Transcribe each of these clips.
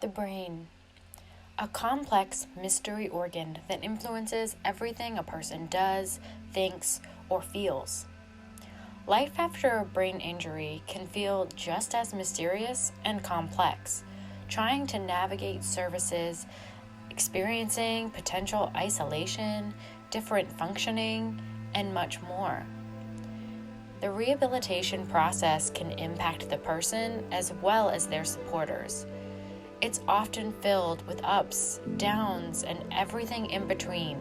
The brain, a complex mystery organ that influences everything a person does, thinks, or feels. Life after a brain injury can feel just as mysterious and complex, trying to navigate services, experiencing potential isolation, different functioning, and much more. The rehabilitation process can impact the person as well as their supporters. It's often filled with ups, downs, and everything in between,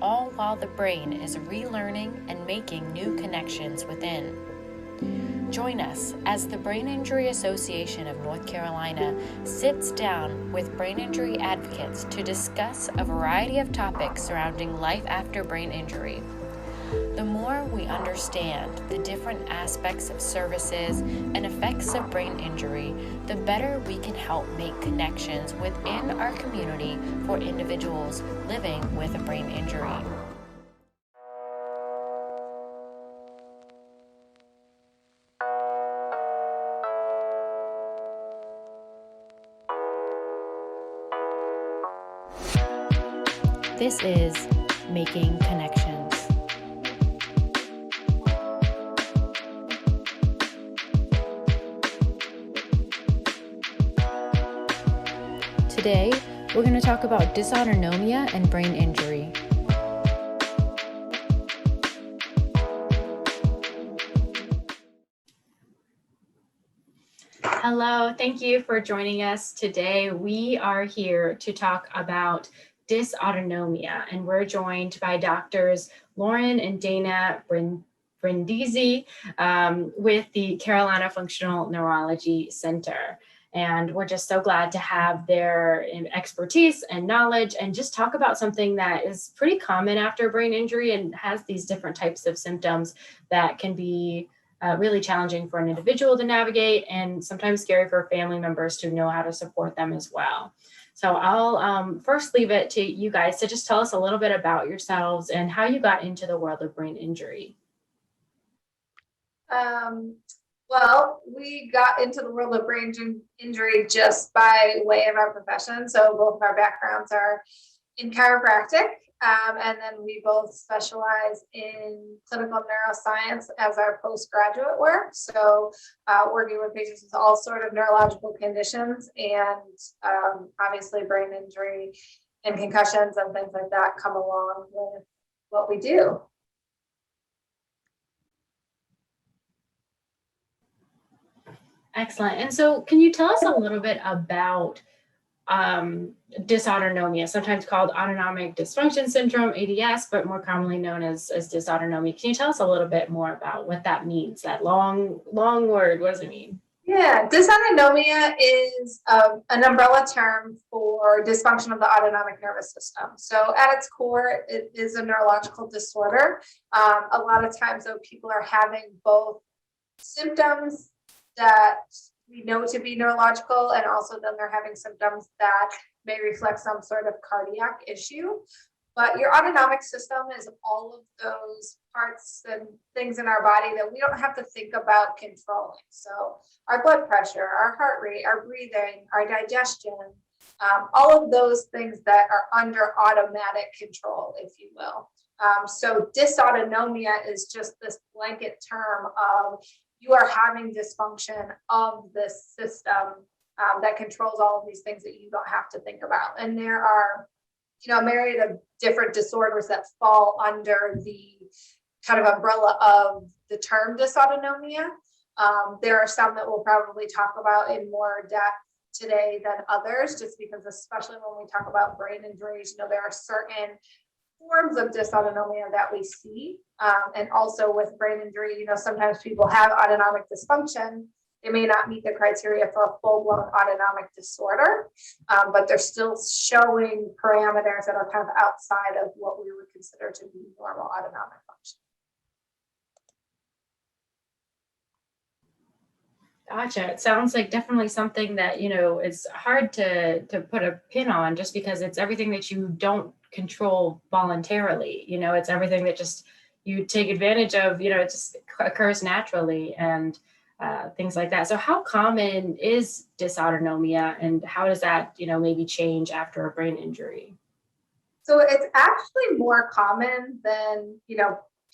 all while the brain is relearning and making new connections within. Join us as the Brain Injury Association of North Carolina sits down with brain injury advocates to discuss a variety of topics surrounding life after brain injury. The more we understand the different aspects of services and effects of brain injury, the better we can help make connections within our community for individuals living with a brain injury. This is Making Connections. Today, we're going to talk about dysautonomia and brain injury. Hello, thank you for joining us today. We are here to talk about dysautonomia, and we're joined by doctors Lauren and Dana Brindisi with the Carolina Functional Neurology Center. And we're just so glad to have their expertise and knowledge and just talk about something that is pretty common after brain injury and has these different types of symptoms that can be really challenging for an individual to navigate and sometimes scary for family members to know how to support them as well. So I'll first leave it to you guys to just tell us a little bit about yourselves and how you got into the world of brain injury. Well, we got into the world of brain injury just by way of our profession. So both of our backgrounds are in chiropractic, and then we both specialize in clinical neuroscience as our postgraduate work. So working with patients with all sort of neurological conditions and obviously brain injury and concussions and things like that come along with what we do. Excellent. And so can you tell us a little bit about dysautonomia, sometimes called autonomic dysfunction syndrome, ADS, but more commonly known as dysautonomia. Can you tell us a little bit more about what that means, that long word? What does it mean? Yeah, dysautonomia is an umbrella term for dysfunction of the autonomic nervous system. So at its core, it is a neurological disorder. A lot of times, though, people are having both symptoms that we know to be neurological, and also then they're having symptoms that may reflect some sort of cardiac issue. But your autonomic system is all of those parts and things in our body that we don't have to think about controlling. So our blood pressure, our heart rate, our breathing, our digestion, all of those things that are under automatic control, if you will. So dysautonomia is just this blanket term of you are having dysfunction of this system that controls all of these things that you don't have to think about. And there are, a myriad of different disorders that fall under the kind of umbrella of the term dysautonomia. There are some that we'll probably talk about in more depth today than others, just because especially when we talk about brain injuries, there are certain forms of dysautonomia that we see. And also with brain injury, sometimes people have autonomic dysfunction. They may not meet the criteria for a full-blown autonomic disorder, but they're still showing parameters that are kind of outside of what we would consider to be normal autonomic function. Gotcha. It sounds like definitely something that, is hard to put a pin on just because it's everything that you don't control voluntarily. It's everything that just you take advantage of, it just occurs naturally. And things like that. So how common is dysautonomia, and how does that, maybe change after a brain injury? So it's actually more common than,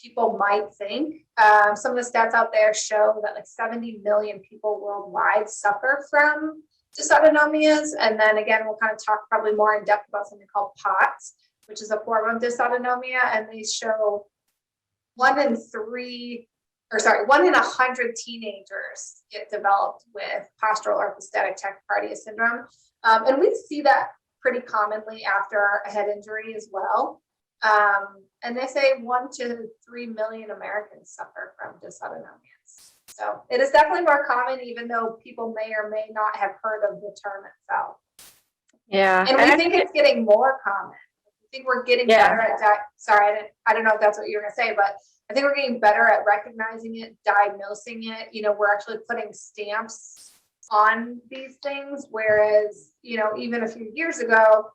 people might think. Some of the stats out there show that like 70 million people worldwide suffer from dysautonomias. And then again, we'll kind of talk probably more in depth about something called POTS, which is a form of dysautonomia. And they show 1 in 100 teenagers get developed with postural orthostatic tachycardia syndrome. And we see that pretty commonly after a head injury as well. And they say 1 to 3 million Americans suffer from dysautonomias. So it is definitely more common, even though people may or may not have heard of the term itself. Yeah. And we think it's getting more common. I think we're getting better at I don't know if that's what you were gonna say, but I think we're getting better at recognizing it, diagnosing it. We're actually putting stamps on these things, whereas, even a few years ago,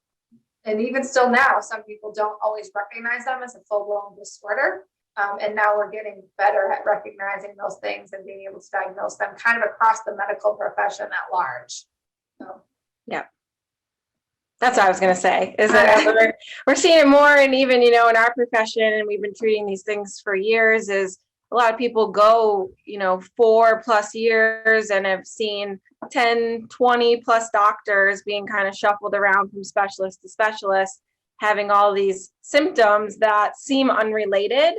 and even still now, some people don't always recognize them as a full-blown disorder. And now we're getting better at recognizing those things and being able to diagnose them kind of across the medical profession at large. So. Yeah. That's what I was going to say, is that we're seeing it more, and even, in our profession, and we've been treating these things for years, is a lot of people go, 4+ years and have seen 10, 20+ doctors being kind of shuffled around from specialist to specialist, having all these symptoms that seem unrelated.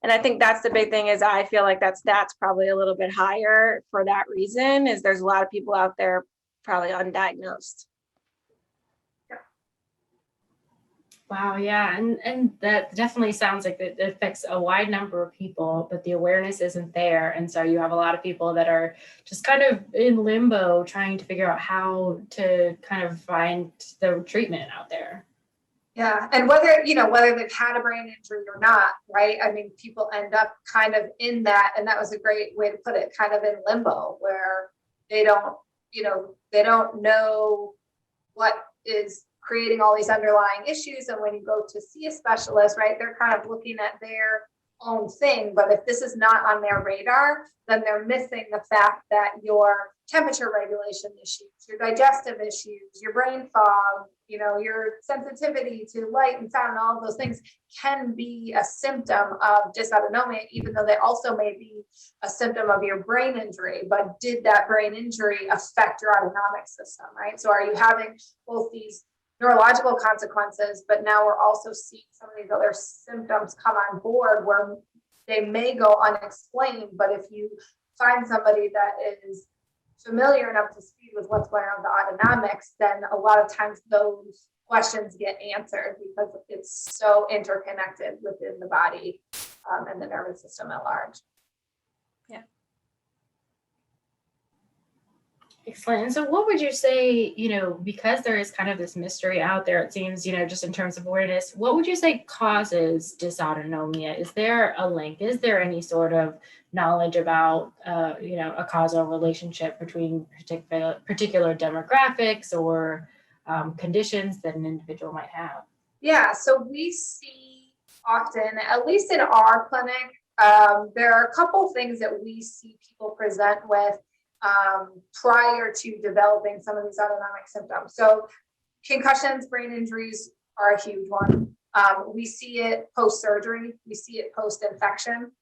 And I think that's the big thing, is I feel like that stat's probably a little bit higher for that reason, is there's a lot of people out there probably undiagnosed. Wow, yeah, and that definitely sounds like it affects a wide number of people, but the awareness isn't there. And so you have a lot of people that are just kind of in limbo, trying to figure out how to kind of find the treatment out there. Yeah, and whether they've had a brain injury or not, right? I mean, people end up kind of in that, and that was a great way to put it, kind of in limbo, where they don't know what is creating all these underlying issues. And when you go to see a specialist, right, they're kind of looking at their own thing. But if this is not on their radar, then they're missing the fact that your temperature regulation issues, your digestive issues, your brain fog, your sensitivity to light and sound, and all of those things can be a symptom of dysautonomia, even though they also may be a symptom of your brain injury. But did that brain injury affect your autonomic system, right? So are you having both these neurological consequences, but now we're also seeing some of these other symptoms come on board where they may go unexplained, but if you find somebody that is familiar enough to speed with what's going on with the autonomics, then a lot of times those questions get answered because it's so interconnected within the body and the nervous system at large. Yeah. Excellent. And so what would you say, because there is kind of this mystery out there, it seems, just in terms of awareness, what would you say causes dysautonomia? Is there a link? Is there any sort of knowledge about, a causal relationship between particular demographics or conditions that an individual might have? Yeah, so we see often, at least in our clinic, there are a couple things that we see people present with prior to developing some of these autonomic symptoms. So concussions, brain injuries are a huge one. We see it post-surgery. We see it post-infection.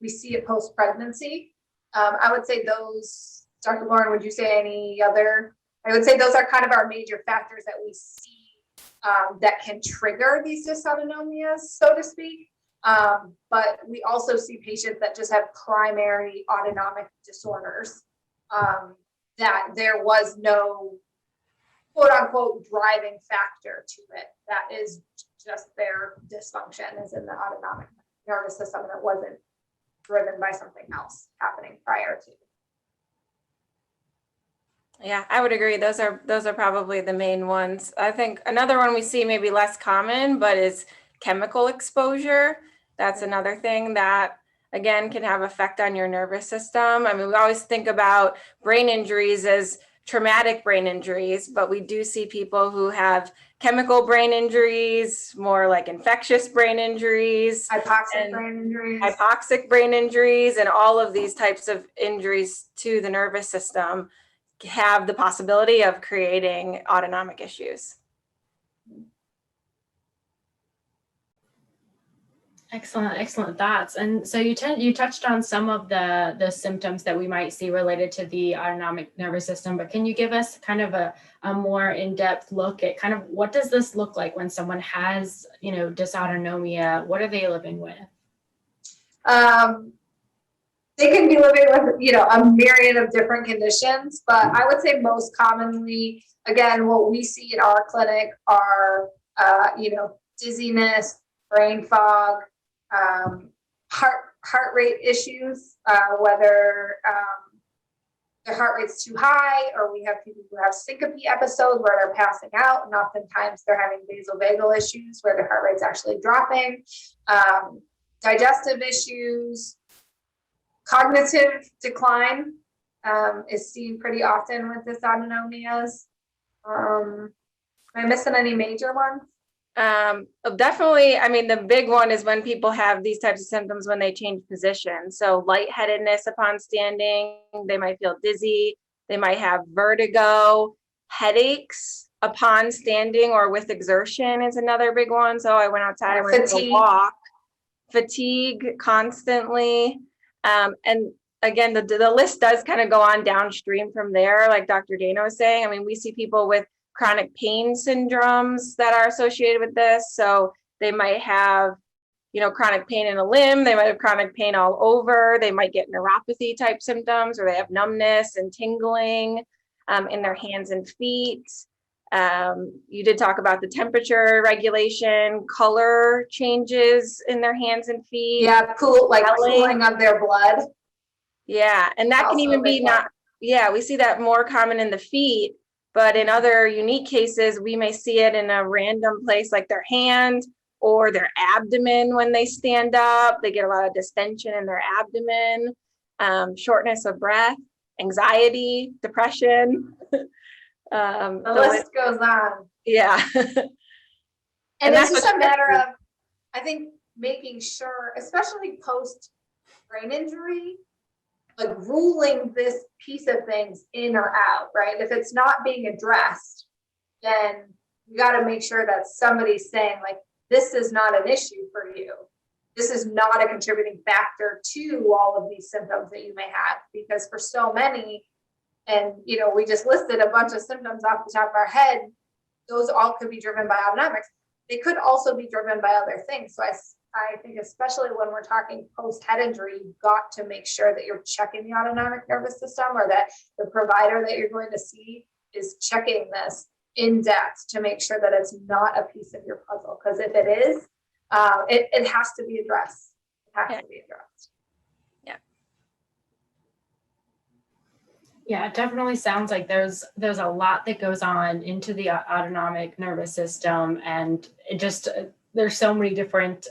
We see it post-pregnancy. I would say those, Dr. Lauren, would you say any other? I would say those are kind of our major factors that we see that can trigger these dysautonomias, so to speak. But we also see patients that just have primary autonomic disorders, that there was no quote unquote driving factor to it. That is just their dysfunction is in the autonomic nervous system that wasn't driven by something else happening prior to. Yeah, I would agree. Those are probably the main ones. I think another one we see maybe less common, but is chemical exposure. That's another thing that, again, can have effect on your nervous system. I mean, we always think about brain injuries as traumatic brain injuries, but we do see people who have chemical brain injuries, more like infectious brain injuries, Hypoxic brain injuries. hypoxic brain injuries, and all of these types of injuries to the nervous system have the possibility of creating autonomic issues. Excellent thoughts. And so you touched on some of the symptoms that we might see related to the autonomic nervous system, but can you give us kind of a more in-depth look at kind of what does this look like when someone has, dysautonomia? What are they living with? They can be living with, a myriad of different conditions, but I would say most commonly, again, what we see in our clinic are, dizziness, brain fog, heart rate issues, whether their heart rate's too high, or we have people who have syncope episodes where they're passing out, and oftentimes they're having vasovagal issues where their heart rate's actually dropping, digestive issues, cognitive decline is seen pretty often with dysautonomias. Am I missing any major ones? Definitely. I mean, the big one is when people have these types of symptoms when they change position. So lightheadedness upon standing, they might feel dizzy, they might have vertigo, headaches upon standing or with exertion is another big one. So I went outside, I went for a walk, fatigue constantly. And again, the list does kind of go on downstream from there, like Dr. Dana was saying. I mean, we see people with chronic pain syndromes that are associated with this. So they might have, chronic pain in a limb, they might have chronic pain all over, they might get neuropathy type symptoms, or they have numbness and tingling in their hands and feet. You did talk about the temperature regulation, color changes in their hands and feet. Yeah, cooling of their blood. Yeah, and that can even be we see that more common in the feet. But in other unique cases, we may see it in a random place like their hand or their abdomen when they stand up. They get a lot of distension in their abdomen, shortness of breath, anxiety, depression. The list goes on. Yeah. and it's just a matter of, I think, making sure, especially post brain injury, like ruling this piece of things in or out, right? If it's not being addressed, then you got to make sure that somebody's saying, like, this is not an issue for you. This is not a contributing factor to all of these symptoms that you may have, because for so many, and we just listed a bunch of symptoms off the top of our head, those all could be driven by autonomics. They could also be driven by other things. So I think especially when we're talking post-head injury, you've got to make sure that you're checking the autonomic nervous system, or that the provider that you're going to see is checking this in depth to make sure that it's not a piece of your puzzle. Because if it is, it has to be addressed. It has to be addressed. Yeah, it definitely sounds like there's a lot that goes on into the autonomic nervous system, and it just there's so many different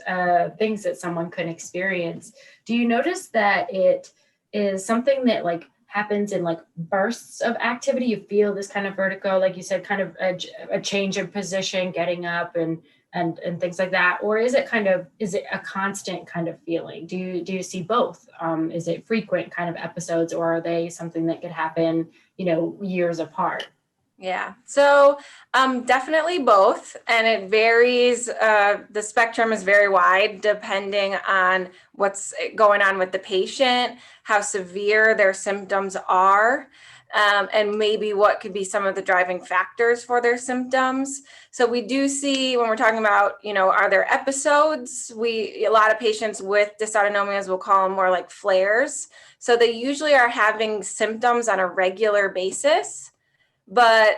things that someone could experience. Do you notice that it is something that like happens in like bursts of activity? You feel this kind of vertigo, like you said, kind of a change of position, getting up and things like that, or is it a constant kind of feeling? Do you see both? Is it frequent kind of episodes, or are they something that could happen, years apart? Yeah, so definitely both, and it varies. The spectrum is very wide depending on what's going on with the patient, how severe their symptoms are, and maybe what could be some of the driving factors for their symptoms. So we do see, when we're talking about, are there episodes? A lot of patients with dysautonomias will call them more like flares. So they usually are having symptoms on a regular basis, but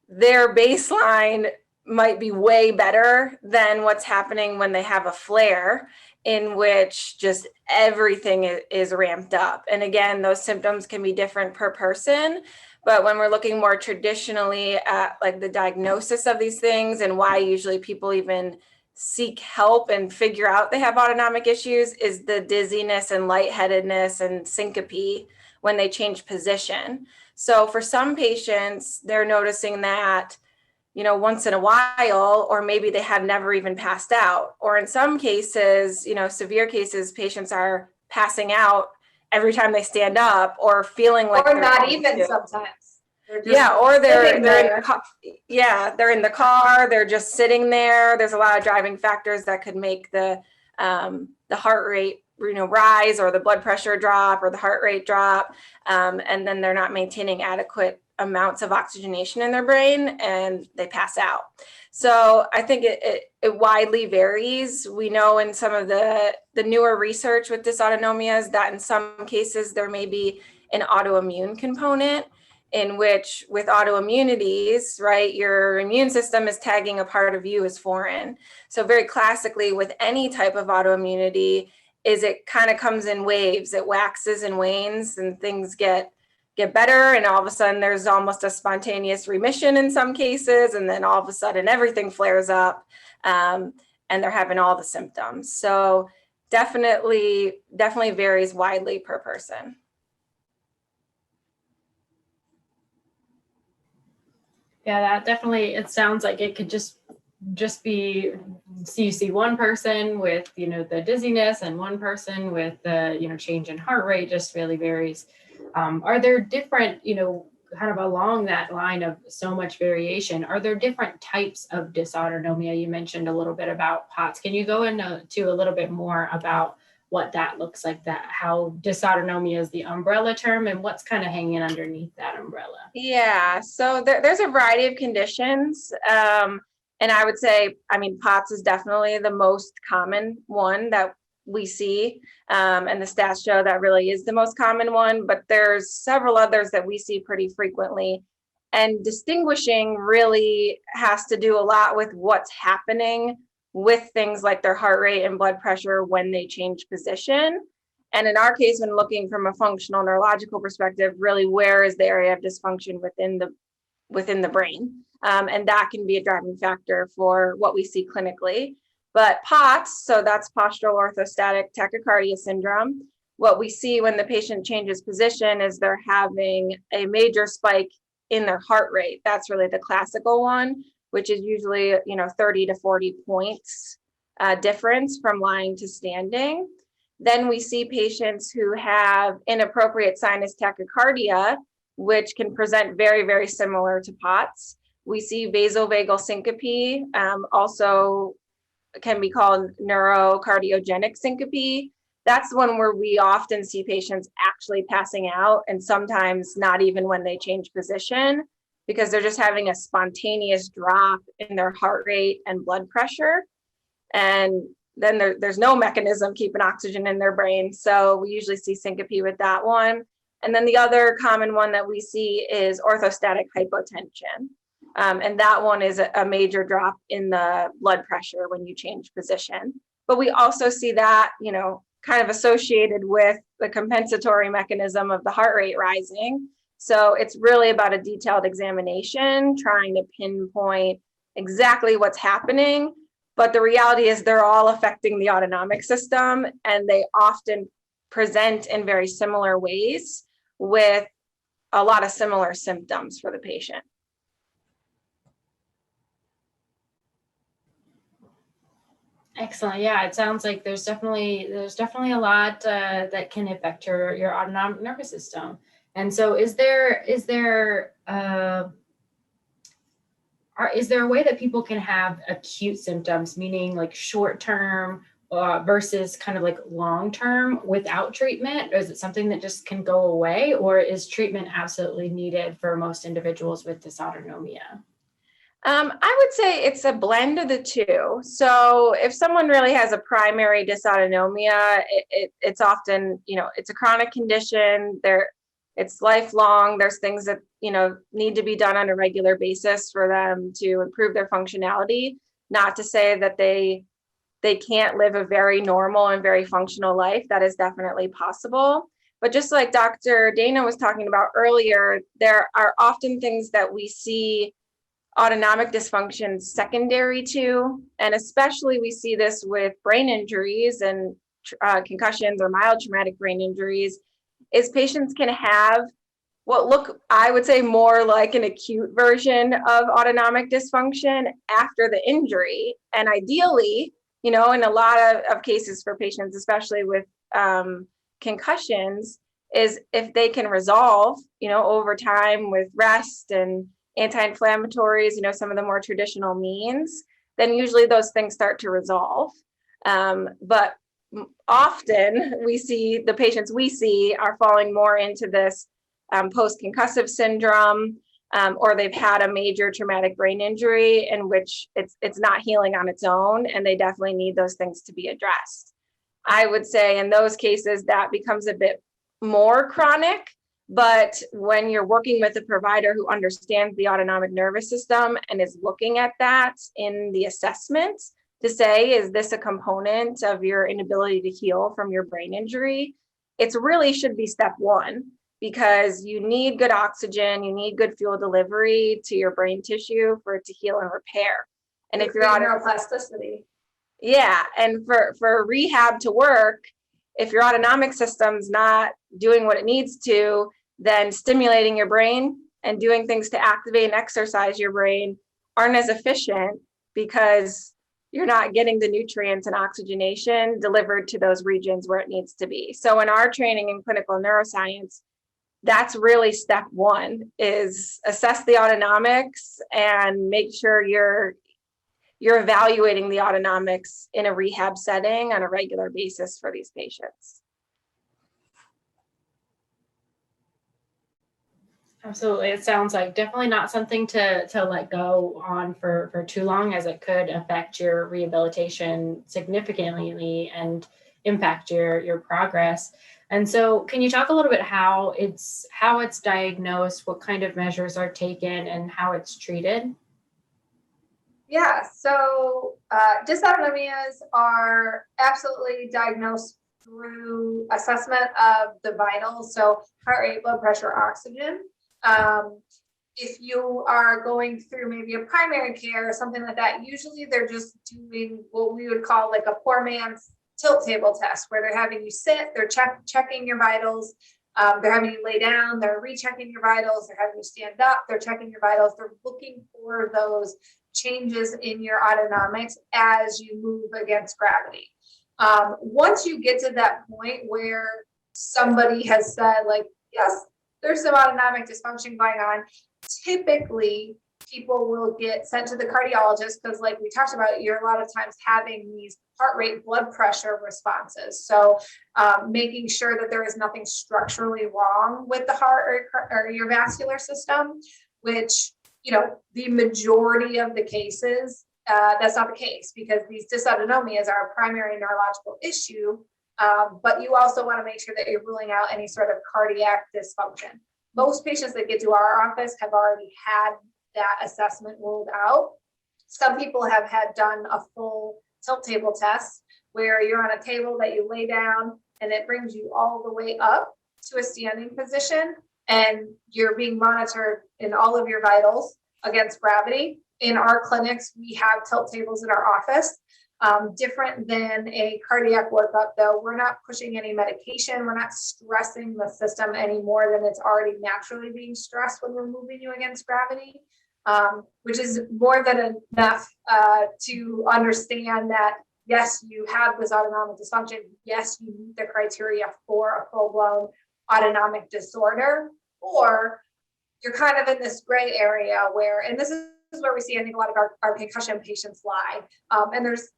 their baseline might be way better than what's happening when they have a flare, in which just everything is ramped up. And again, those symptoms can be different per person. But when we're looking more traditionally at like the diagnosis of these things and why usually people even seek help and figure out they have autonomic issues, is the dizziness and lightheadedness and syncope when they change position. So for some patients, they're noticing that, once in a while, or maybe they have never even passed out. Or in some cases, severe cases, patients are passing out every time they stand up, or feeling like Or they're not going even to. sometimes. They're just Yeah, or they're sitting they're in there. the car. Yeah, they're in the car. They're just sitting there. There's a lot of driving factors that could make the heart rate, rise, or the blood pressure drop, or the heart rate drop, and then they're not maintaining adequate amounts of oxygenation in their brain, and they pass out. So I think it widely varies. We know in some of the newer research with dysautonomias that in some cases there may be an autoimmune component, in which with autoimmunities, right, your immune system is tagging a part of you as foreign. So very classically with any type of autoimmunity is it kind of comes in waves. It waxes and wanes, and things get better, and all of a sudden there's almost a spontaneous remission in some cases, and then all of a sudden everything flares up, and they're having all the symptoms. So definitely varies widely per person. Yeah, that definitely, it sounds like it could just be, so you see one person with, the dizziness, and one person with the, change in heart rate, just really varies. Are there different, kind of along that line of so much variation, are there different types of dysautonomia? You mentioned a little bit about POTS. Can you go into a little bit more about what that looks like, that how dysautonomia is the umbrella term, and what's kind of hanging underneath that umbrella? Yeah, so there's a variety of conditions. And I would say, POTS is definitely the most common one that we see. And the stats show that really is the most common one, but there's several others that we see pretty frequently. And distinguishing really has to do a lot with what's happening with things like their heart rate and blood pressure when they change position. And in our case, when looking from a functional neurological perspective, really where is the area of dysfunction within the brain? And that can be a driving factor for what we see clinically. But POTS, so that's postural orthostatic tachycardia syndrome. What we see when the patient changes position is they're having a major spike in their heart rate. That's really the classical one, which is usually 30 to 40 points difference from lying to standing. Then we see patients who have inappropriate sinus tachycardia, which can present very, very similar to POTS. We see vasovagal syncope, also can be called neurocardiogenic syncope. That's one where we often see patients actually passing out, and sometimes not even when they change position, because they're just having a spontaneous drop in their heart rate and blood pressure. And then there's no mechanism keeping oxygen in their brain. So we usually see syncope with that one. And then the other common one that we see is orthostatic hypotension. And that one is a major drop in the blood pressure when you change position. But we also see that, kind of associated with the compensatory mechanism of the heart rate rising. So it's really about a detailed examination, trying to pinpoint exactly what's happening. But the reality is they're all affecting the autonomic system, and they often present in very similar ways with a lot of similar symptoms for the patient. Excellent. Yeah, it sounds like there's definitely a lot that can affect your autonomic nervous system. And so, is there a way that people can have acute symptoms, meaning like short term versus kind of like long term without treatment? Or is it something that just can go away, or is treatment absolutely needed for most individuals with dysautonomia? I would say it's a blend of the two. So if someone really has a primary dysautonomia, it's often, it's a chronic condition. It's lifelong. There's things that, need to be done on a regular basis for them to improve their functionality. Not to say that they can't live a very normal and very functional life. That is definitely possible. But just like Dr. Dana was talking about earlier, there are often things that we see autonomic dysfunction secondary to, and especially we see this with brain injuries and concussions or mild traumatic brain injuries, is patients can have what look, I would say, more like an acute version of autonomic dysfunction after the injury. And ideally, in a lot of cases for patients, especially with concussions, is if they can resolve, over time with rest and anti-inflammatories, some of the more traditional means, then usually those things start to resolve. But often we see the patients we see are falling more into this post-concussive syndrome, or they've had a major traumatic brain injury in which it's not healing on its own, and they definitely need those things to be addressed. I would say in those cases that becomes a bit more chronic, but when you're working with a provider who understands the autonomic nervous system and is looking at that in the assessment to say, is this a component of your inability to heal from your brain injury? It really should be step one, because you need good oxygen, you need good fuel delivery to your brain tissue for it to heal and repair. And if you're neuroplasticity. Yeah, and for rehab to work, if your autonomic system's not doing what it needs to, then stimulating your brain and doing things to activate and exercise your brain aren't as efficient, because you're not getting the nutrients and oxygenation delivered to those regions where it needs to be. So in our training in clinical neuroscience, that's really step one, is assess the autonomics and make sure you're evaluating the autonomics in a rehab setting on a regular basis for these patients. Absolutely. It sounds like definitely not something to let go on for too long, as it could affect your rehabilitation significantly and impact your progress. And so can you talk a little bit how it's diagnosed, what kind of measures are taken, and how it's treated? Yeah, so dysautonomias are absolutely diagnosed through assessment of the vitals, so heart rate, blood pressure, oxygen. If you are going through maybe a primary care or something like that, usually they're just doing what we would call like a poor man's tilt table test, where they're having you sit, they're checking your vitals, they're having you lay down, they're rechecking your vitals, they're having you stand up, they're checking your vitals, they're looking for those changes in your autonomics as you move against gravity. Once you get to that point where somebody has said, like, yes, there's some autonomic dysfunction going on, typically people will get sent to the cardiologist, because like we talked about, you're a lot of times having these heart rate, blood pressure responses. So making sure that there is nothing structurally wrong with the heart or your vascular system, which, the majority of the cases, that's not the case, because these dysautonomias are a primary neurological issue. But you also want to make sure that you're ruling out any sort of cardiac dysfunction. Most patients that get to our office have already had that assessment ruled out. Some people have had done a full tilt table test, where you're on a table that you lay down and it brings you all the way up to a standing position, and you're being monitored in all of your vitals against gravity. In our clinics, we have tilt tables in our office. Different than a cardiac workup, though, we're not pushing any medication. We're not stressing the system any more than it's already naturally being stressed when we're moving you against gravity, which is more than enough to understand that, yes, you have this autonomic dysfunction. Yes, you meet the criteria for a full-blown autonomic disorder, or you're kind of in this gray area where, and this is where we see, I think, a lot of our concussion patients lie. And there's,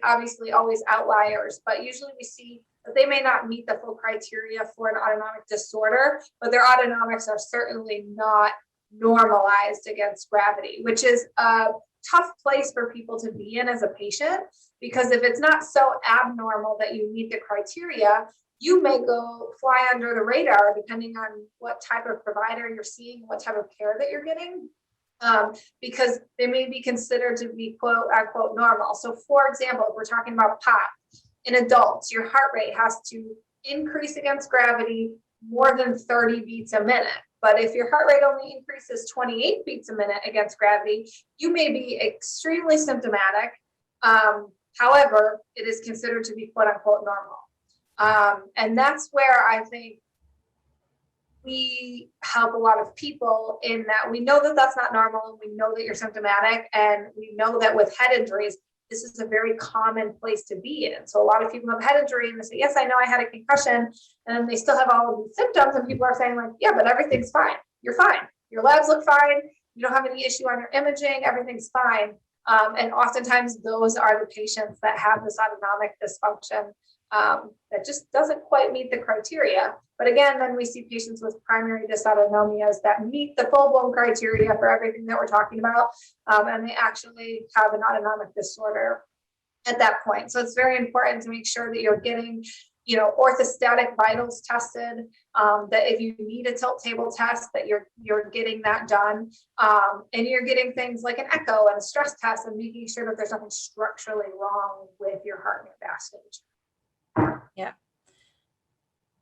obviously always outliers, but usually we see that they may not meet the full criteria for an autonomic disorder, but their autonomics are certainly not normalized against gravity, which is a tough place for people to be in as a patient, because if it's not so abnormal that you meet the criteria, you may go fly under the radar depending on what type of provider you're seeing, what type of care that you're getting. Because they may be considered to be quote unquote normal. So for example, if we're talking about POP, in adults, your heart rate has to increase against gravity more than 30 beats a minute. But if your heart rate only increases 28 beats a minute against gravity, you may be extremely symptomatic. However, it is considered to be quote unquote normal. And that's where I think we help a lot of people in that we know that that's not normal, and we know that you're symptomatic, and we know that with head injuries, this is a very common place to be in. So a lot of people have head injury and they say, yes, I know I had a concussion, and they still have all of these symptoms, and people are saying like, yeah, but everything's fine. You're fine. Your labs look fine. You don't have any issue on your imaging. Everything's fine. And oftentimes those are the patients that have this autonomic dysfunction that just doesn't quite meet the criteria. But again, then we see patients with primary dysautonomias that meet the full-blown criteria for everything that we're talking about, and they actually have an autonomic disorder at that point. So it's very important to make sure that you're getting, orthostatic vitals tested, that if you need a tilt table test, that you're getting that done, and you're getting things like an echo and a stress test, and making sure that there's nothing structurally wrong with your heart and your vasculature. Yeah.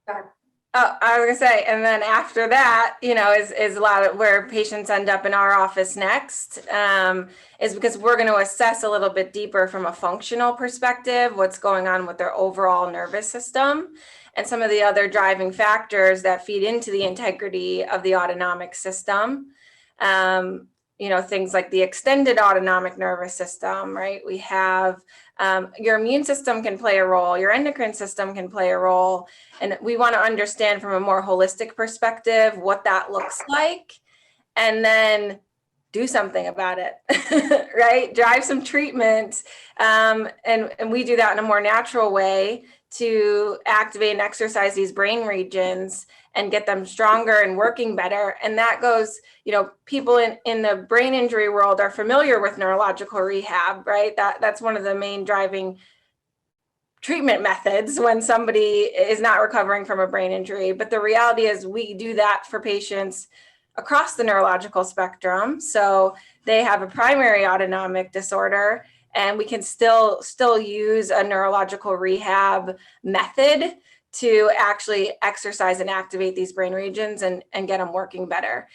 Go ahead. Oh, I was gonna say, and then after that, is a lot of where patients end up in our office next, is because we're going to assess a little bit deeper from a functional perspective, what's going on with their overall nervous system and some of the other driving factors that feed into the integrity of the autonomic system. Things like the extended autonomic nervous system, right? We have your immune system can play a role, your endocrine system can play a role. And we want to understand from a more holistic perspective what that looks like, and then do something about it, right? Drive some treatment. And we do that in a more natural way to activate and exercise these brain regions and get them stronger and working better. And that goes, people in the brain injury world are familiar with neurological rehab, right? That's one of the main driving treatment methods when somebody is not recovering from a brain injury. But the reality is we do that for patients across the neurological spectrum. So they have a primary autonomic disorder, and we can still use a neurological rehab method to actually exercise and activate these brain regions and get them working better.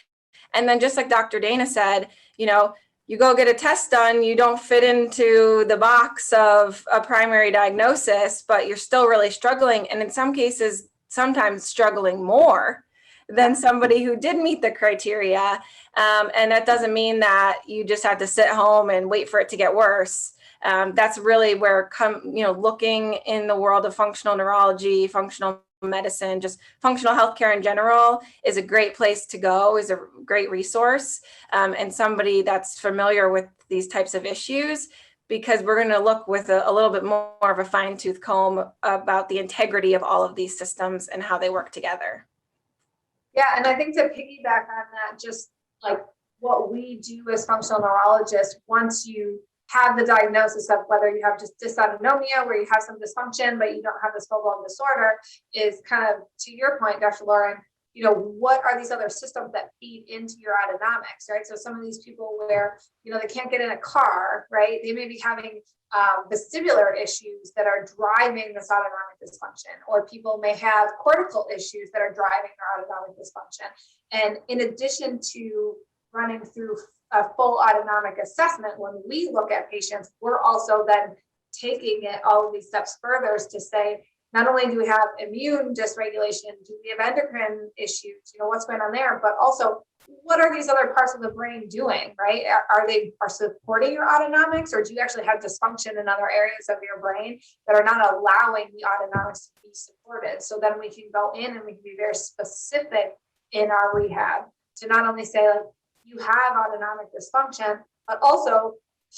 And then just like Dr. Dana said, you go get a test done, you don't fit into the box of a primary diagnosis, but you're still really struggling. And in some cases, sometimes struggling more than somebody who did meet the criteria. And that doesn't mean that you just have to sit home and wait for it to get worse. That's really where looking in the world of functional neurology, functional medicine, just functional healthcare in general is a great place to go, is a great resource, and somebody that's familiar with these types of issues, because we're going to look with a little bit more of a fine-tooth comb about the integrity of all of these systems and how they work together. Yeah, and I think to piggyback on that, just like what we do as functional neurologists, once you have the diagnosis of whether you have just dysautonomia, where you have some dysfunction, but you don't have this full-blown disorder, is kind of, to your point, Dr. Lauren, what are these other systems that feed into your autonomics, right? So some of these people where, they can't get in a car, right? They may be having vestibular issues that are driving this autonomic dysfunction, or people may have cortical issues that are driving their autonomic dysfunction. And in addition to running through a full autonomic assessment, when we look at patients, we're also then taking it all of these steps further to say, not only do we have immune dysregulation, do we have endocrine issues, what's going on there, but also what are these other parts of the brain doing, right? Are they supporting your autonomics, or do you actually have dysfunction in other areas of your brain that are not allowing the autonomics to be supported? So then we can go in and we can be very specific in our rehab to not only say like, you have autonomic dysfunction, but also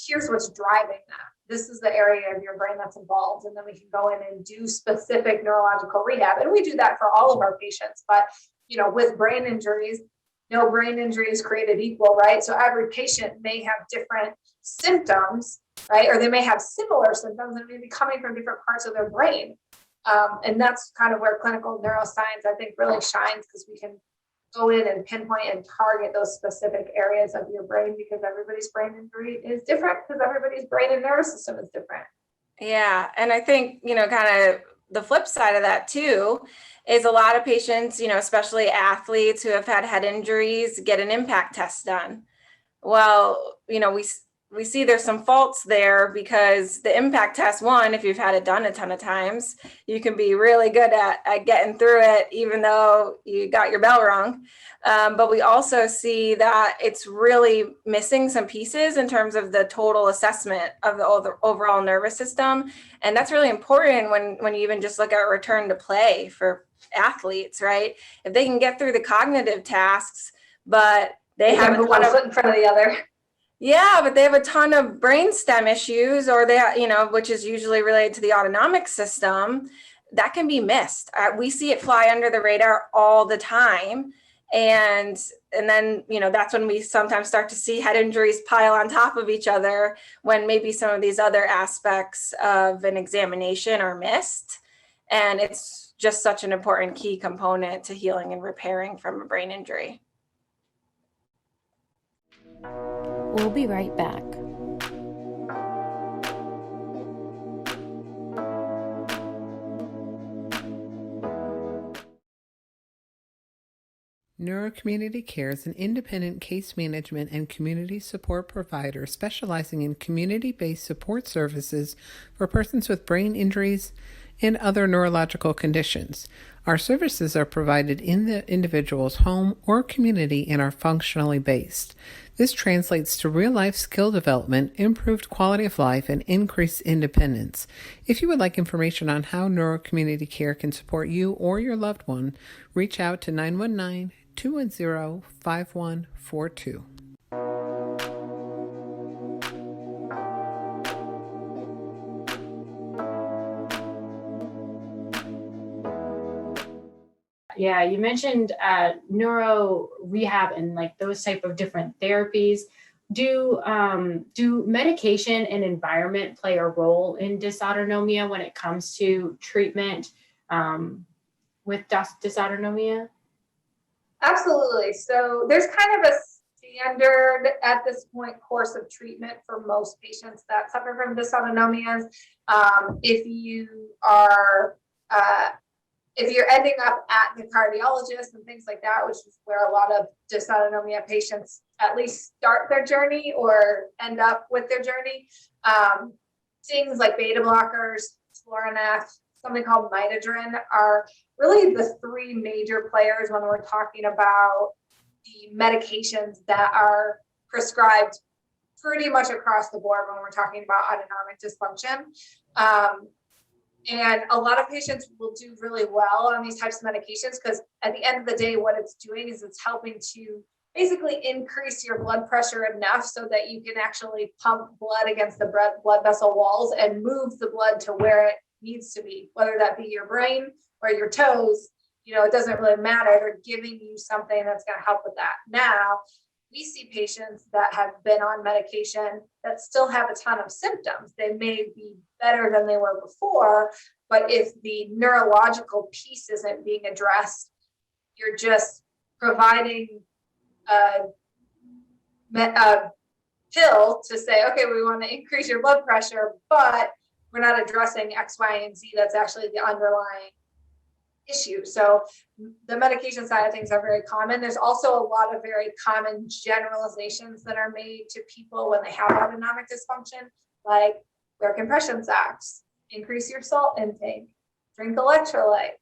here's what's driving that. This is the area of your brain that's involved. And then we can go in and do specific neurological rehab. And we do that for all of our patients. But, with brain injuries, no brain injury is created equal, right? So every patient may have different symptoms, right? Or they may have similar symptoms and may be coming from different parts of their brain. And that's kind of where clinical neuroscience, I think, really shines, because we can go in and pinpoint and target those specific areas of your brain, because everybody's brain injury is different, because everybody's brain and nervous system is different. Yeah. And I think, kind of the flip side of that too, is a lot of patients, especially athletes who have had head injuries, get an impact test done. Well, we we see there's some faults there, because the impact test, one, if you've had it done a ton of times, you can be really good at getting through it, even though you got your bell rung. But we also see that it's really missing some pieces in terms of the total assessment of the overall nervous system. And that's really important when you even just look at return to play for athletes, right? If they can get through the cognitive tasks, but they have put one foot in front of the other. Yeah, but they have a ton of brainstem issues, or they, which is usually related to the autonomic system, that can be missed. We see it fly under the radar all the time. And then, that's when we sometimes start to see head injuries pile on top of each other, when maybe some of these other aspects of an examination are missed. And it's just such an important key component to healing and repairing from a brain injury. We'll be right back. Neurocommunity Care is an independent case management and community support provider specializing in community-based support services for persons with brain injuries and other neurological conditions. Our services are provided in the individual's home or community and are functionally based. This translates to real-life skill development, improved quality of life, and increased independence. If you would like information on how Neurocommunity Care can support you or your loved one, reach out to 919-210-5142. Yeah, you mentioned neuro rehab and like those type of different therapies. Do medication and environment play a role in dysautonomia when it comes to treatment with dysautonomia? Absolutely. So there's kind of a standard at this point course of treatment for most patients that suffer from dysautonomias. If you're ending up at the cardiologist and things like that, which is where a lot of dysautonomia patients at least start their journey or end up with their journey, things like beta blockers, Florinef, something called Mitadrin are really the three major players when we're talking about the medications that are prescribed pretty much across the board when we're talking about autonomic dysfunction. And a lot of patients will do really well on these types of medications because at the end of the day, what it's doing is it's helping to basically increase your blood pressure enough so that you can actually pump blood against the blood vessel walls and move the blood to where it needs to be, whether that be your brain or your toes. It doesn't really matter. They're giving you something that's going to help with that. Now, we see patients that have been on medication that still have a ton of symptoms. They may be better than they were before, but if the neurological piece isn't being addressed, you're just providing a pill to say, okay, we want to increase your blood pressure, but we're not addressing X, Y, and Z. That's actually the underlying issue. So the medication side of things are very common. There's also a lot of very common generalizations that are made to people when they have autonomic dysfunction, like wear compression socks, increase your salt intake, drink electrolytes,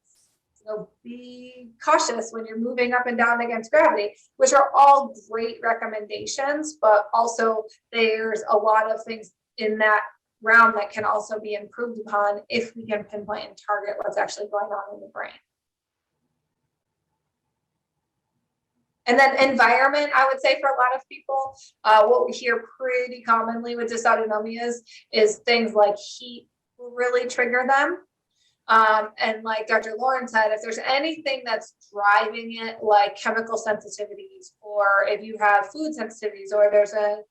be cautious when you're moving up and down against gravity, which are all great recommendations, but also there's a lot of things in that realm that can also be improved upon if we can pinpoint and target what's actually going on in the brain. And then environment, I would say for a lot of people, what we hear pretty commonly with dysautonomias is things like heat will really trigger them. And like Dr. Lauren said, if there's anything that's driving it, like chemical sensitivities, or if you have food sensitivities, or there's a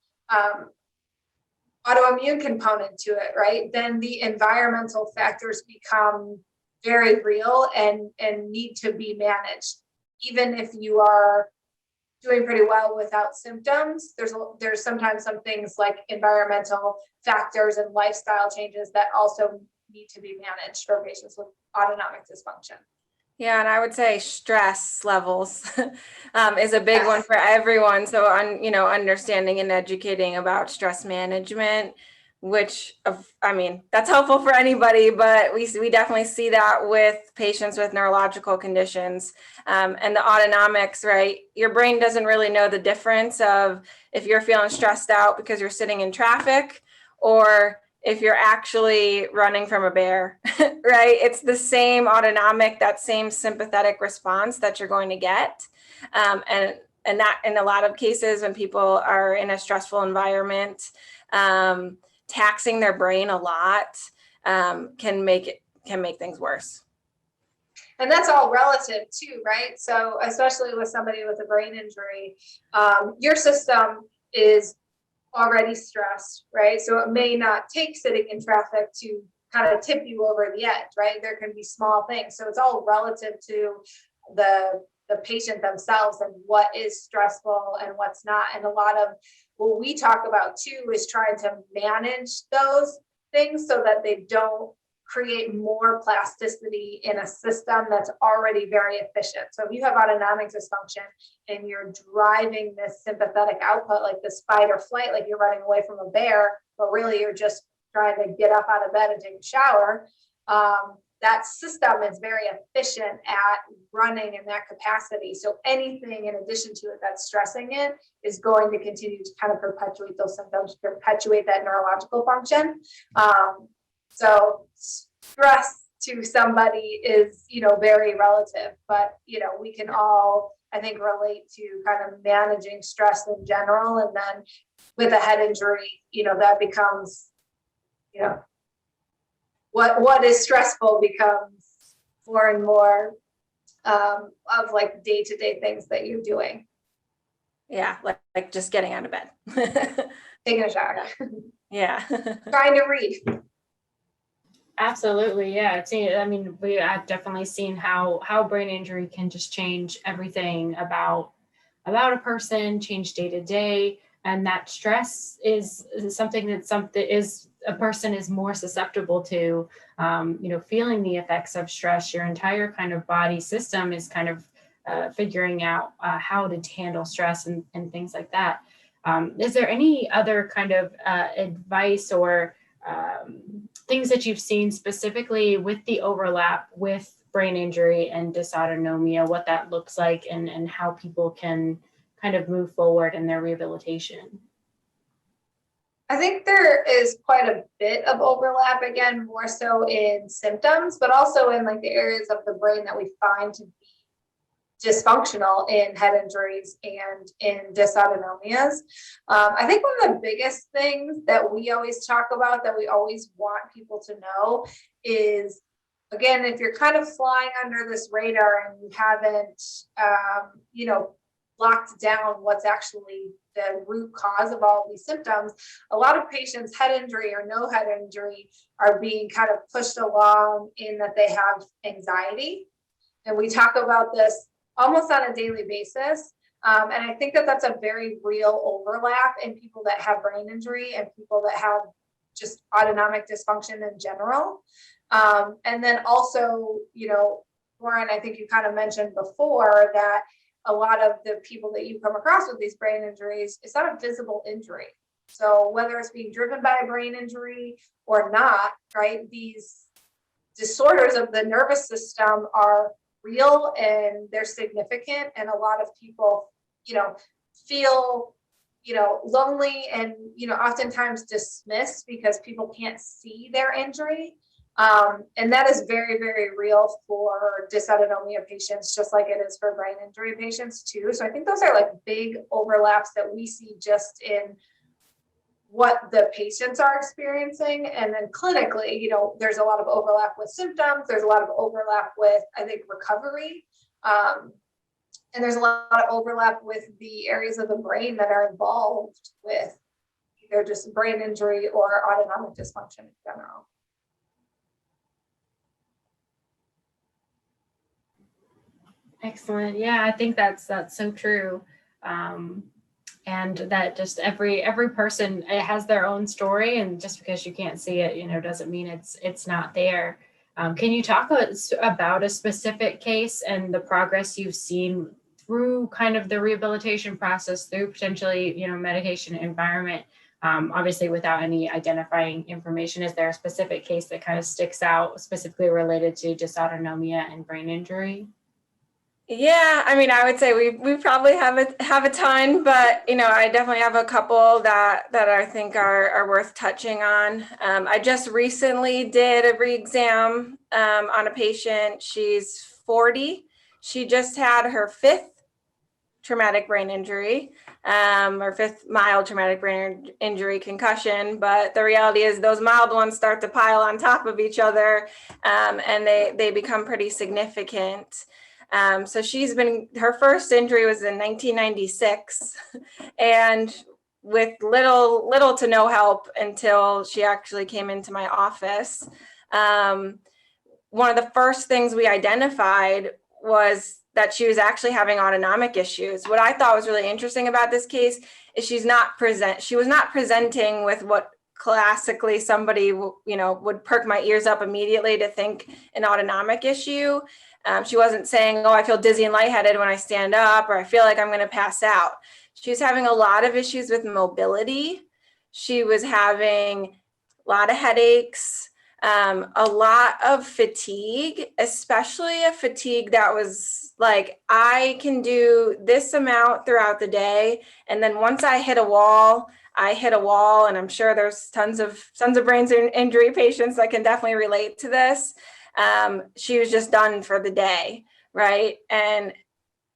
autoimmune component to it, right? Then the environmental factors become very real and need to be managed. Even if you are doing pretty well without symptoms, there's sometimes some things like environmental factors and lifestyle changes that also need to be managed for patients with autonomic dysfunction. Yeah, and I would say stress levels is a big one Yes. for everyone. So understanding and educating about stress management, I mean, that's helpful for anybody, but we definitely see that with patients with neurological conditions, and the autonomics, right? Your brain doesn't really know the difference of if you're feeling stressed out because you're sitting in traffic, or if you're actually running from a bear, right? It's the same autonomic, that same sympathetic response that you're going to get. And that in a lot of cases when people are in a stressful environment, taxing their brain a lot can make things worse. And that's all relative too, right? So especially with somebody with a brain injury, your system is already stressed, right? So it may not take sitting in traffic to kind of tip you over the edge, right? There can be small things. So it's all relative to the patient themselves and what is stressful and what's not. And a lot of what we talk about too is trying to manage those things so that they don't create more plasticity in a system that's already very efficient. So if you have autonomic dysfunction and you're driving this sympathetic output, like this fight or flight, like you're running away from a bear, but really you're just trying to get up out of bed and take a shower, that system is very efficient at running in that capacity. So anything in addition to it that's stressing it is going to continue to kind of perpetuate those symptoms, perpetuate that neurological function. So stress to somebody is, very relative, but, we can all, I think, relate to kind of managing stress in general. And then with a head injury, that becomes, what is stressful becomes more and more of like day-to-day things that you're doing. Yeah, like just getting out of bed. Taking a shower. Yeah. Trying to read. Absolutely, yeah. I mean, I've definitely seen how brain injury can just change everything about a person, change day to day, and that stress is something is a person is more susceptible to. Feeling the effects of stress. Your entire kind of body system is kind of figuring out how to handle stress and things like that. Is there any other kind of advice or things that you've seen specifically with the overlap with brain injury and dysautonomia, what that looks like and how people can kind of move forward in their rehabilitation? I think there is quite a bit of overlap, again, more so in symptoms, but also in like the areas of the brain that we find to be dysfunctional in head injuries and in dysautonomias. I think one of the biggest things that we always talk about, that we always want people to know is, again, if you're kind of flying under this radar and you haven't, locked down what's actually the root cause of all of these symptoms, a lot of patients, head injury or no head injury, are being kind of pushed along in that they have anxiety. And we talk about this almost on a daily basis. And I think that that's a very real overlap in people that have brain injury and people that have just autonomic dysfunction in general. And then also, Lauren, I think you kind of mentioned before that a lot of the people that you come across with these brain injuries, it's not a visible injury. So whether it's being driven by a brain injury or not, right, these disorders of the nervous system are real and they're significant. And a lot of people, feel, lonely and, oftentimes dismissed because people can't see their injury. And that is very, very real for dysautonomia patients, just like it is for brain injury patients too. So I think those are like big overlaps that we see just in what the patients are experiencing. And then clinically, there's a lot of overlap with symptoms. There's a lot of overlap with, I think, recovery. And there's a lot of overlap with the areas of the brain that are involved with either just brain injury or autonomic dysfunction in general. Excellent. Yeah, I think that's so true. And that just every person, it has their own story, and just because you can't see it, doesn't mean it's not there. Can you talk about a specific case and the progress you've seen through kind of the rehabilitation process, through potentially, medication environment? Obviously, without any identifying information, is there a specific case that kind of sticks out specifically related to dysautonomia and brain injury? Yeah, I mean, I would say we probably have a ton, but I definitely have a couple that I think are worth touching on. I just recently did a re-exam on a patient. She's 40. She just had her fifth traumatic brain injury, or fifth mild traumatic brain injury, concussion. But the reality is those mild ones start to pile on top of each other, and they become pretty significant. So her first injury was in 1996, and with little to no help until she actually came into my office. One of the first things we identified was that she was actually having autonomic issues. What I thought was really interesting about this case is she was not presenting with what classically somebody would perk my ears up immediately to think an autonomic issue. She wasn't saying, oh, I feel dizzy and lightheaded when I stand up, or I feel like I'm going to pass out. She was having a lot of issues with mobility. She was having a lot of headaches, a lot of fatigue, especially a fatigue that was like, I can do this amount throughout the day. And then once I hit a wall, and I'm sure there's tons of brain injury patients that can definitely relate to this. She was just done for the day, right? And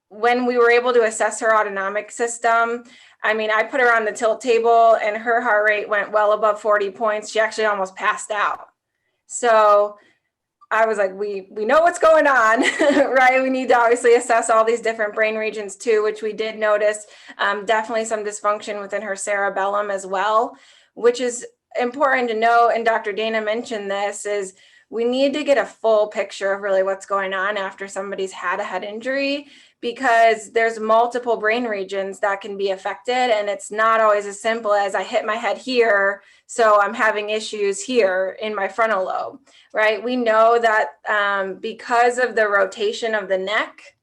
when we were able to assess her autonomic system, I mean, I put her on the tilt table and her heart rate went well above 40 points. She actually almost passed out. So I was like, we know what's going on, right? We need to obviously assess all these different brain regions too, which we did notice. Definitely some dysfunction within her cerebellum as well, which is important to know. And Dr. Dana mentioned this, is we need to get a full picture of really what's going on after somebody's had a head injury, because there's multiple brain regions that can be affected. And it's not always as simple as I hit my head here, so I'm having issues here in my frontal lobe, right? We know that because of the rotation of the neck,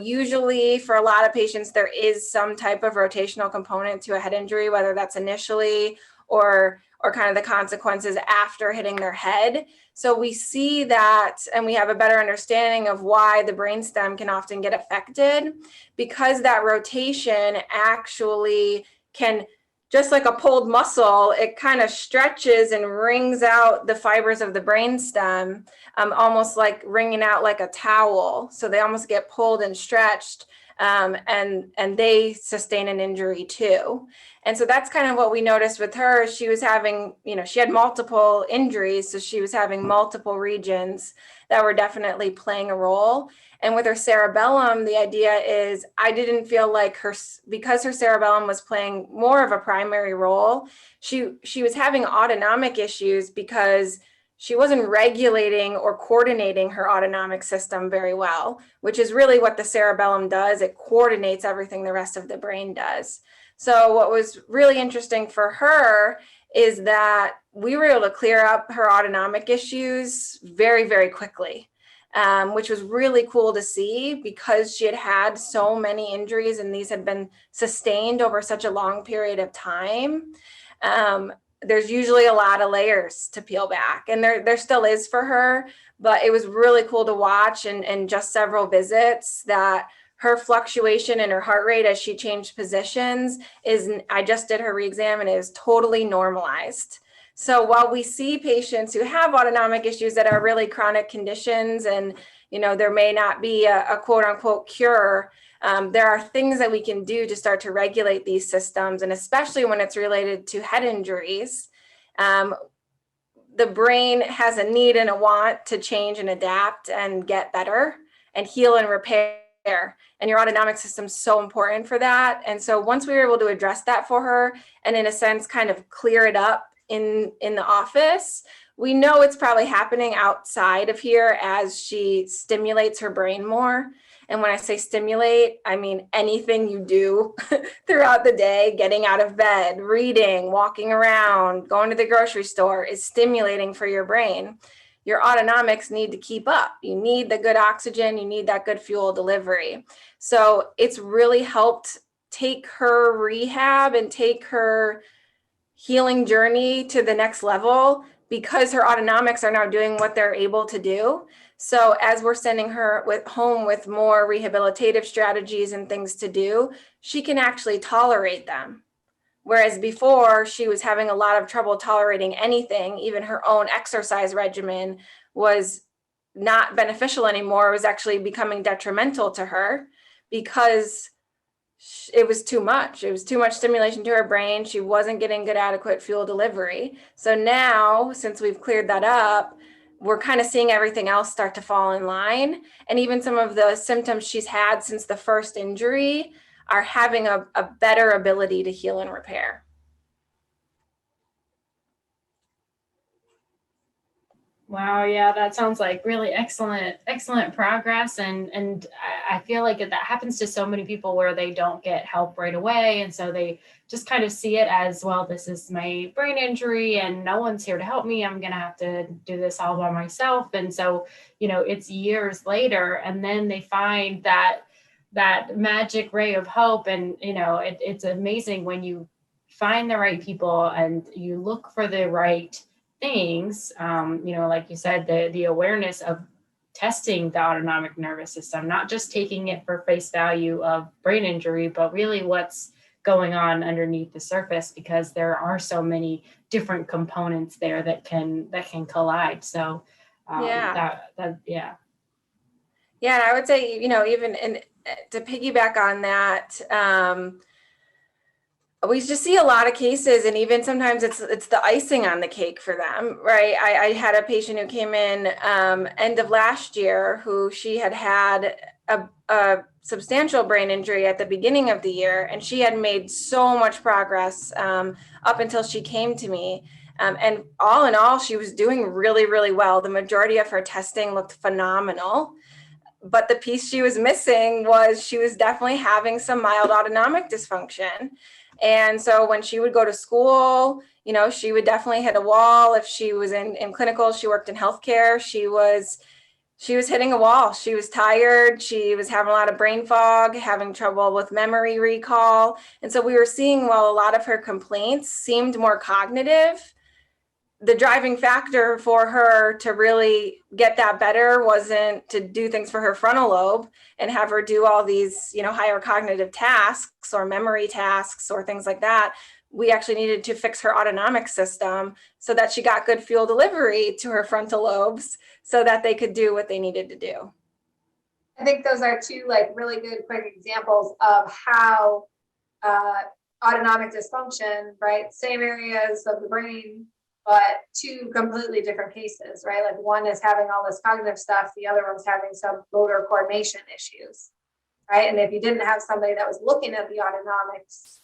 usually for a lot of patients, there is some type of rotational component to a head injury, whether that's initially or kind of the consequences after hitting their head. So we see that, and we have a better understanding of why the brainstem can often get affected, because that rotation actually can, just like a pulled muscle, it kind of stretches and wrings out the fibers of the brainstem, almost like wringing out like a towel. So they almost get pulled and stretched, and they sustain an injury too. And so that's kind of what we noticed with her. She was having, she had multiple injuries, so she was having multiple regions that were definitely playing a role. And with her cerebellum, the idea is I didn't feel like because her cerebellum was playing more of a primary role, she was having autonomic issues because she wasn't regulating or coordinating her autonomic system very well, which is really what the cerebellum does. It coordinates everything the rest of the brain does. So what was really interesting for her is that we were able to clear up her autonomic issues very, very quickly, which was really cool to see, because she had had so many injuries and these had been sustained over such a long period of time. There's usually a lot of layers to peel back, and there still is for her, but it was really cool to watch in just several visits that her fluctuation in her heart rate as she changed positions I just did her re-exam, and it is totally normalized. So while we see patients who have autonomic issues that are really chronic conditions, and there may not be a quote unquote cure, there are things that we can do to start to regulate these systems, and especially when it's related to head injuries. The brain has a need and a want to change and adapt and get better and heal and repair. And your autonomic system is so important for that. And so once we were able to address that for her, and in a sense kind of clear it up in the office, we know it's probably happening outside of here as she stimulates her brain more. And when I say stimulate, I mean anything you do throughout the day, getting out of bed, reading, walking around, going to the grocery store, is stimulating for your brain. your autonomics need to keep up. You need the good oxygen, you need that good fuel delivery. So it's really helped take her rehab and take her healing journey to the next level because her autonomics are now doing what they're able to do. So as we're sending her home with more rehabilitative strategies and things to do, she can actually tolerate them. Whereas before, she was having a lot of trouble tolerating anything. Even her own exercise regimen was not beneficial anymore. It was actually becoming detrimental to her because it was too much. It was too much stimulation to her brain. She wasn't getting good, adequate fuel delivery. So now, since we've cleared that up, we're kind of seeing everything else start to fall in line. And even some of the symptoms she's had since the first injury are having a better ability to heal and repair. Wow, yeah, that sounds like really excellent progress. And I feel like that happens to so many people where they don't get help right away. And so they just kind of see it as, well, this is my brain injury and no one's here to help me. I'm going to have to do this all by myself. And so, it's years later, and then they find that magic ray of hope. And, it's amazing when you find the right people and you look for the right things, like you said, the awareness of testing the autonomic nervous system, not just taking it for face value of brain injury, but really what's going on underneath the surface, because there are so many different components there that can collide. So Yeah. Yeah. Yeah, and I would say, even to piggyback on that, we just see a lot of cases, and even sometimes it's the icing on the cake for them, right? I had a patient who came in end of last year who she had a substantial brain injury at the beginning of the year, and she had made so much progress up until she came to me. And all in all, she was doing really, really well. The majority of her testing looked phenomenal. But the piece she was missing was she was definitely having some mild autonomic dysfunction. And so when she would go to school, she would definitely hit a wall. If she was in clinical, she worked in healthcare, she was hitting a wall. She was tired. She was having a lot of brain fog, having trouble with memory recall. And so we were seeing, while a lot of her complaints seemed more cognitive, the driving factor for her to really get that better wasn't to do things for her frontal lobe and have her do all these, higher cognitive tasks or memory tasks or things like that. We actually needed to fix her autonomic system so that she got good fuel delivery to her frontal lobes so that they could do what they needed to do. I think those are two really good quick examples of how autonomic dysfunction, right? Same areas of the brain, but two completely different cases, right? Like one is having all this cognitive stuff, the other one's having some motor coordination issues, right? And if you didn't have somebody that was looking at the autonomics,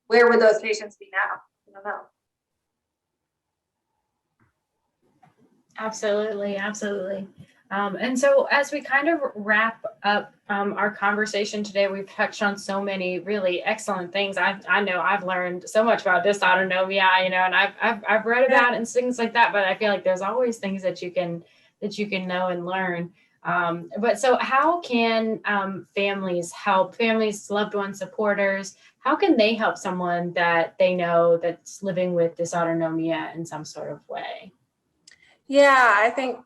where would those patients be now? I don't know. Absolutely. And so as we kind of wrap up our conversation today, we've touched on so many really excellent things. I know I've learned so much about dysautonomia, and I've read about it and things like that, but I feel like there's always things that you can know and learn. But so how can families help, loved ones, supporters, how can they help someone that they know that's living with dysautonomia in some sort of way? Yeah, I think,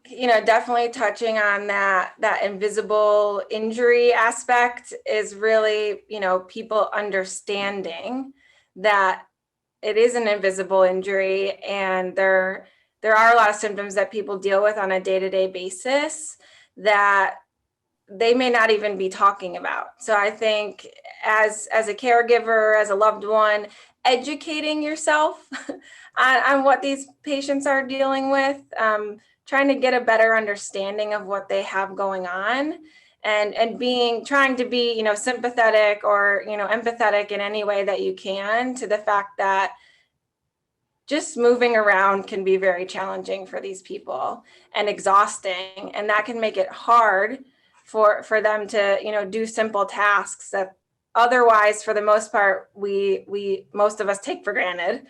definitely touching on that invisible injury aspect is really, people understanding that it is an invisible injury, and there are a lot of symptoms that people deal with on a day-to-day basis that they may not even be talking about. So I think as a caregiver, as a loved one, educating yourself on what these patients are dealing with, trying to get a better understanding of what they have going on, and trying to be, sympathetic or, empathetic in any way that you can to the fact that just moving around can be very challenging for these people and exhausting, and that can make it hard for them to, do simple tasks that otherwise, for the most part, we most of us take for granted,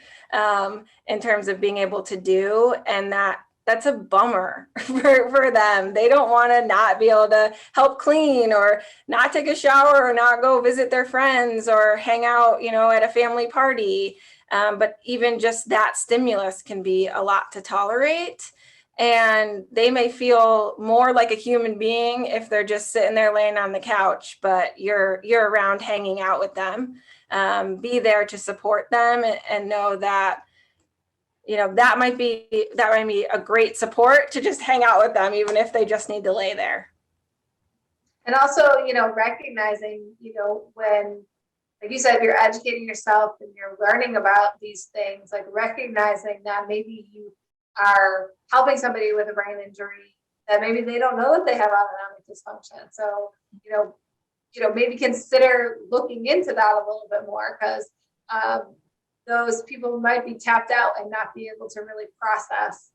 in terms of being able to do. And that that's a bummer for them. They don't want to not be able to help clean or not take a shower or not go visit their friends or hang out, at a family party. But even just that stimulus can be a lot to tolerate. And they may feel more like a human being if they're just sitting there laying on the couch, but you're around hanging out with them. Be there to support them and know that that might be a great support to just hang out with them, even if they just need to lay there. And also, recognizing, when, like you said, you're educating yourself and you're learning about these things, like recognizing that maybe you are helping somebody with a brain injury that maybe they don't know that they have autonomic dysfunction. So, maybe consider looking into that a little bit more, because those people might be tapped out and not be able to really process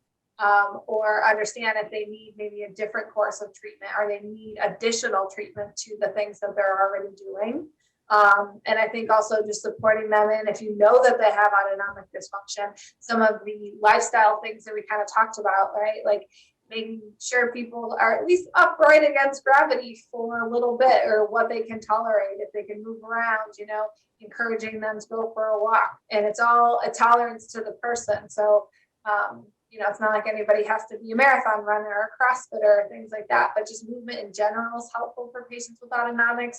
or understand if they need maybe a different course of treatment, or they need additional treatment to the things that they're already doing. And I think also just supporting them in, if you know that they have autonomic dysfunction, some of the lifestyle things that we kind of talked about, right? Like making sure people are at least upright against gravity for a little bit, or what they can tolerate, if they can move around, encouraging them to go for a walk. And it's all a tolerance to the person. So, it's not like anybody has to be a marathon runner or a CrossFitter or things like that, but just movement in general is helpful for patients with autonomics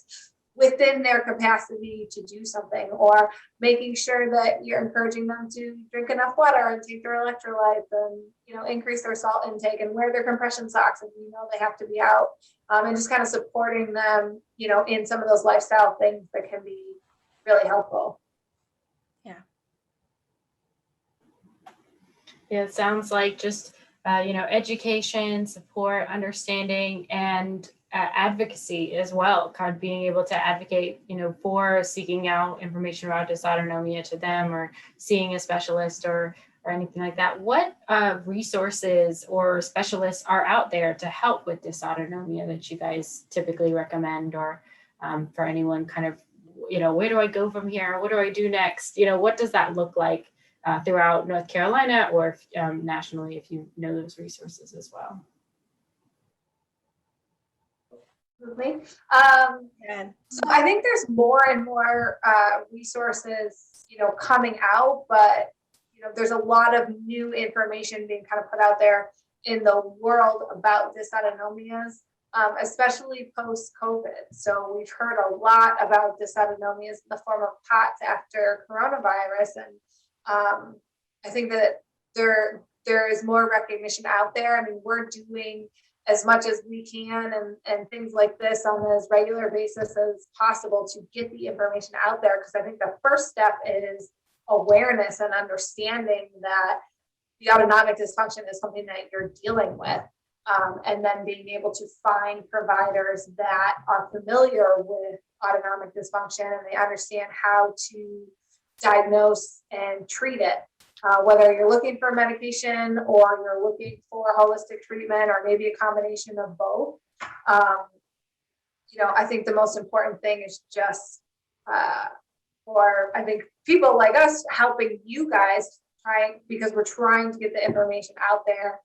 within their capacity to do something, or making sure that you're encouraging them to drink enough water and take their electrolytes and, increase their salt intake and wear their compression socks if they have to be out, and just kind of supporting them, in some of those lifestyle things that can be really helpful. Yeah, it sounds like just, education, support, understanding, and advocacy as well, kind of being able to advocate, for seeking out information about dysautonomia to them, or seeing a specialist or anything like that. What resources or specialists are out there to help with dysautonomia that you guys typically recommend, or for anyone kind of, where do I go from here? What do I do next? What does that look like throughout North Carolina, or nationally, if you know those resources as well? So I think there's more and more resources, coming out, but there's a lot of new information being kind of put out there in the world about dysautonomias, especially post-COVID. So we've heard a lot about dysautonomias in the form of POTS after coronavirus, and I think that there is more recognition out there. I mean, we're doing as much as we can and things like this on as regular basis as possible to get the information out there, because I think the first step is awareness and understanding that the autonomic dysfunction is something that you're dealing with, and then being able to find providers that are familiar with autonomic dysfunction and they understand how to diagnose and treat it, whether you're looking for medication or you're looking for holistic treatment, or maybe a combination of both. I think the most important thing is just for, I think, people like us helping you guys, because we're trying to get the information out there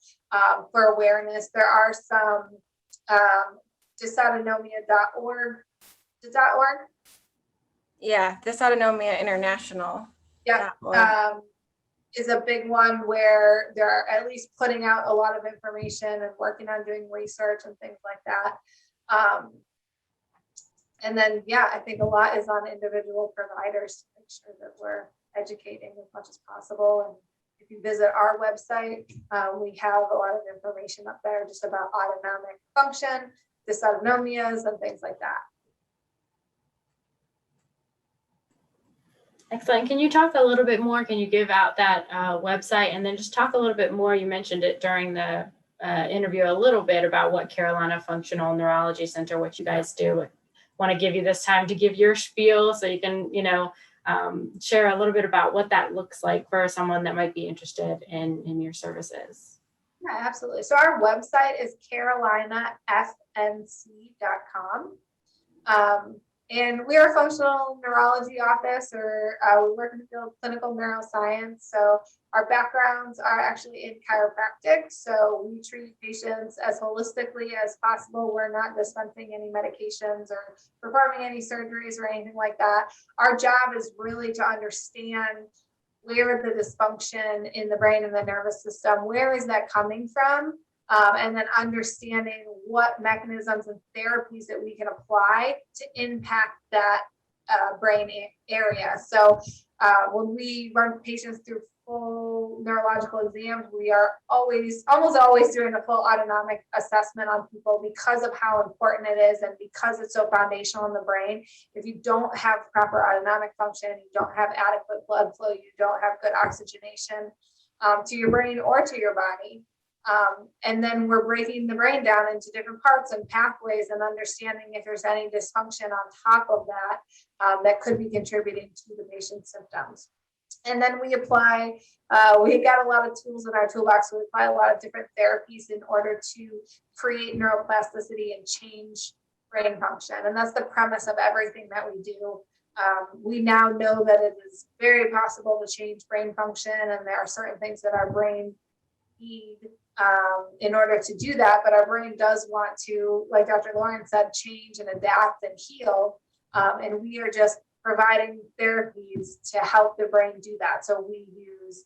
for awareness. There are some dysautonomia.org. Yeah, Dysautonomia International. Yeah, is a big one where they're at least putting out a lot of information and working on doing research and things like that. And then, I think a lot is on individual providers to make sure that we're educating as much as possible. And if you visit our website, we have a lot of information up there just about autonomic function, dysautonomias, and things like that. Excellent. Can you talk a little bit more? Can you give out that website, and then just talk a little bit more? You mentioned it during the interview a little bit about what Carolina Functional Neurology Center, what you guys do. I want to give you this time to give your spiel so you can, share a little bit about what that looks like for someone that might be interested in your services. Yeah, absolutely. So our website is carolinafnc.com. And we are a functional neurology office, or we work in the field of clinical neuroscience. So our backgrounds are actually in chiropractic. So we treat patients as holistically as possible. We're not dispensing any medications or performing any surgeries or anything like that. Our job is really to understand where the dysfunction in the brain and the nervous system, where is that coming from? And then understanding what mechanisms and therapies that we can apply to impact that brain area. So when we run patients through full neurological exams, we are almost always doing a full autonomic assessment on people because of how important it is and because it's so foundational in the brain. If you don't have proper autonomic function, you don't have adequate blood flow, you don't have good oxygenation to your brain or to your body. And then we're breaking the brain down into different parts and pathways and understanding if there's any dysfunction on top of that that could be contributing to the patient's symptoms. And then we apply, we got a lot of tools in our toolbox. So we apply a lot of different therapies in order to create neuroplasticity and change brain function. And that's the premise of everything that we do. We now know that it is very possible to change brain function, and there are certain things that our brain need in order to do that. But our brain does want to, like Dr. Lauren said, change and adapt and heal. And we are just providing therapies to help the brain do that. So we use,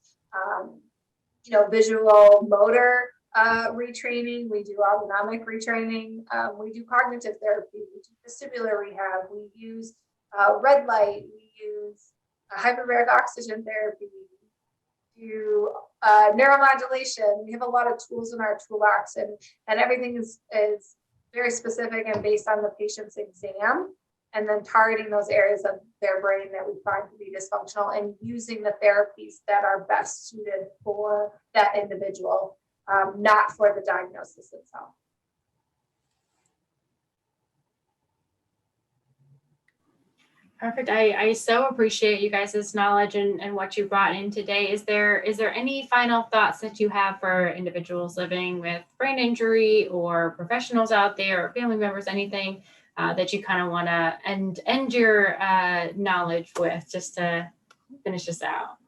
visual motor retraining. We do autonomic retraining. We do cognitive therapy. We do vestibular rehab. We use red light. We use hyperbaric oxygen therapy. We do neuromodulation. We have a lot of tools in our toolbox, and everything is very specific and based on the patient's exam, and then targeting those areas of their brain that we find to be dysfunctional and using the therapies that are best suited for that individual, not for the diagnosis itself. Perfect. I so appreciate you guys' knowledge and what you brought in today. Is there any final thoughts that you have for individuals living with brain injury, or professionals out there, or family members, anything that you kind of want to end your knowledge with, just to finish this out?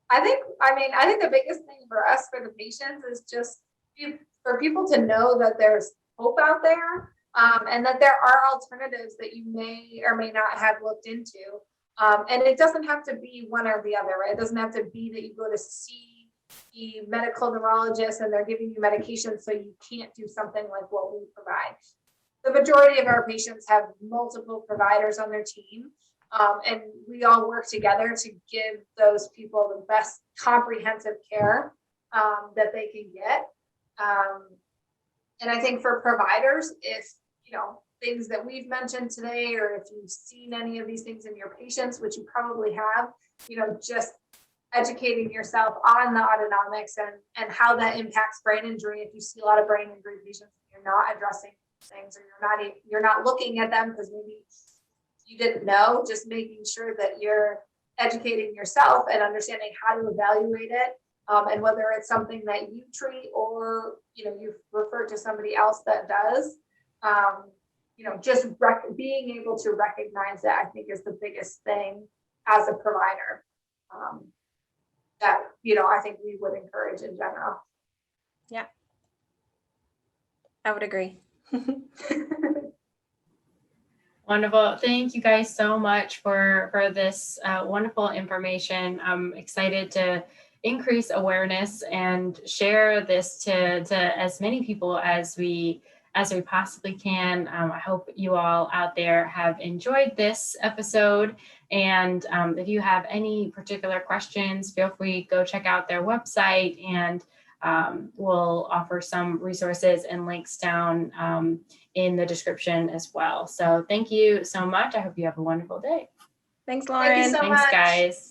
I think the biggest thing for us, for the patients, is just for people to know that there's hope out there, and that there are alternatives that you may or may not have looked into. And it doesn't have to be one or the other, right? It doesn't have to be that you go to see the medical neurologist and they're giving you medication so you can't do something like what we provide. The majority of our patients have multiple providers on their team, and we all work together to give those people the best comprehensive care that they can get. And I think for providers, if things that we've mentioned today, or if you've seen any of these things in your patients, which you probably have, just educating yourself on the autonomics and how that impacts brain injury. If you see a lot of brain injury patients, you're not addressing things, or you're not looking at them because maybe you didn't know, just making sure that you're educating yourself and understanding how to evaluate it, and whether it's something that you treat or you refer to somebody else that does. Just being able to recognize that, I think, is the biggest thing as a provider, that I think we would encourage in general. Yeah, I would agree. Wonderful. Thank you guys so much for this wonderful information. I'm excited to increase awareness and share this to as many people as we possibly can. I hope you all out there have enjoyed this episode. And if you have any particular questions, feel free to go check out their website, and we'll offer some resources and links down in the description as well. So thank you so much. I hope you have a wonderful day. Thanks, Lauren. Thank you so Thanks, much. guys.